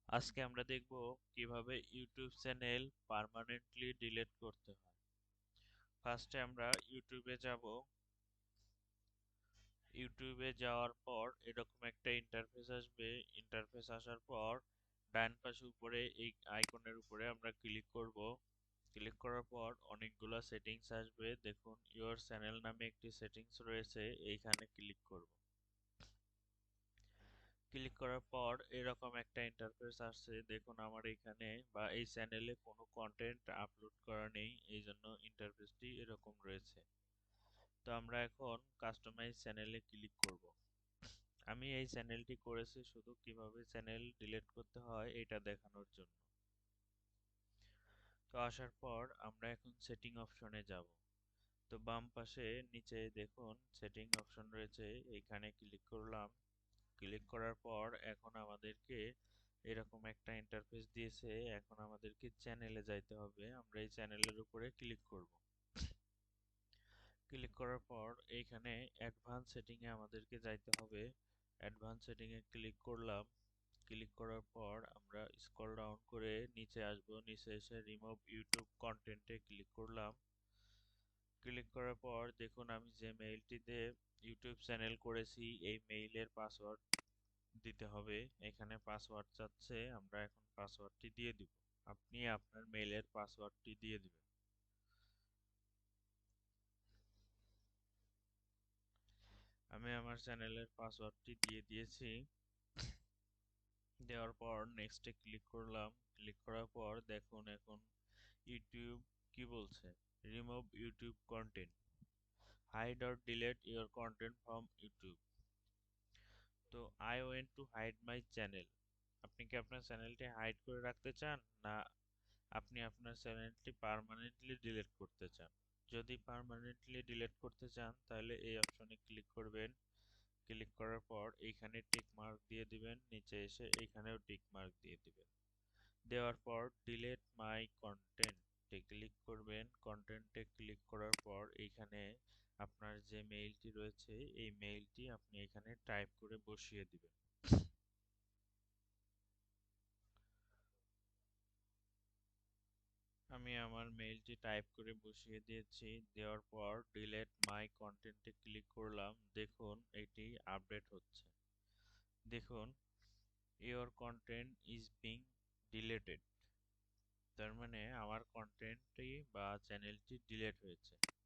আজকে আমরা দেখব কিভাবে ইউটিউব চ্যানেল পার্মানেন্টলি ডিলিট করতে হয়। ফার্স্টে আমরা ইউটিউবে যাব। ইউটিউবে যাওয়ার পর এরকম একটা ইন্টারফেস আসবে। ইন্টারফেস আসার পর ডান পাশে উপরে এই আইকনের উপরে আমরা ক্লিক করব। ক্লিক করার পর অনেকগুলো সেটিংস আসবে। দেখুন ইওর চ্যানেল নামে একটি সেটিংস রয়েছে, এইখানে ক্লিক করব। ক্লিক করার পর এরকম একটা ইন্টারফেস আসছে। দেখুন আমার এখানে বা এই চ্যানেলে কোনো কন্টেন্ট আপলোড করা নেই, এই জন্য ইন্টারফেসটি এরকম রয়েছে। তো আমরা এখন কাস্টমাইজ চ্যানেলে ক্লিক করব। আমি এই চ্যানেলটি করেছি শুধু কিভাবে চ্যানেল ডিলিট করতে হয় এটা দেখানোর জন্য। তো আসার পর আমরা এখন সেটিং অপশনে যাব। তো বাম পাশে নিচে দেখুন সেটিং অপশন রয়েছে, এইখানে ক্লিক করলাম। ক্লিক করার পর এখন আমাদেরকে এরকম একটা ইন্টারফেস দিয়েছে। এখন আমাদেরকে চ্যানেলে যাইতে হবে। আমরা এই চ্যানেলের উপরে ক্লিক করব। ক্লিক করার পর এইখানে অ্যাডভান্স সেটিং এ আমাদেরকে যাইতে হবে। অ্যাডভান্স সেটিং এ ক্লিক করলাম। ক্লিক করার পর আমরা স্ক্রল ডাউন করে নিচে আসব। নিচে এসে রিমুভ ইউটিউব কন্টেন্টে ক্লিক করলাম। ক্লিক করার পর দেখুন আমি যে মেইলটিতে ইউটিউব চ্যানেল করেছি এই মেইলের পাসওয়ার্ড দিতে হবে। এখানে পাসওয়ার্ড চাচ্ছে, আমরা এখন পাসওয়ার্ডটি দিয়ে দিব। আপনি আপনার মেইলের পাসওয়ার্ডটি দিয়ে দিবেন। আমি আমার চ্যানেলের পাসওয়ার্ডটি দিয়ে দিয়েছি। দেওয়ার পর নেক্সটে ক্লিক করলাম। ক্লিক করার পর দেখুন এখন ইউটিউব কি বলছে, remove YouTube content, hide or delete your content from YouTube. তো I went to hide my channel. আপনি কি আপনার চ্যানেলটি হাইড করে রাখতে চান, না আপনি আপনার চ্যানেলটি পার্মানেন্টলি ডিলিট করতে চান? যদি পার্মানেন্টলি ডিলিট করতে চান তাহলে এই অপশনে ক্লিক করবেন। ক্লিক করার পর এইখানে টিক মার্ক দিয়ে দিবেন, নিচে এসে এইখানেও টিক মার্ক দিয়ে দিবেন। দেওয়ার পর ডিলিট মাই কন্টেন্টে ক্লিক করবেন। কন্টেন্টে ক্লিক করার পর এইখানে আপনার যে মেইলটি রয়েছে এই মেইলটি আপনি এখানে টাইপ করে বসিয়ে দিবেন। আমি আমার মেইলটি টাইপ করে বসিয়ে দিয়েছি। দেওয়ার পর ডিলিট মাই কন্টেন্টে ক্লিক করলাম। দেখুন এটি আপডেট হচ্ছে। দেখুন your content is being deleted. তার মানে আমার কন্টেন্টটি বা চ্যানেলটি ডিলিট হয়েছে।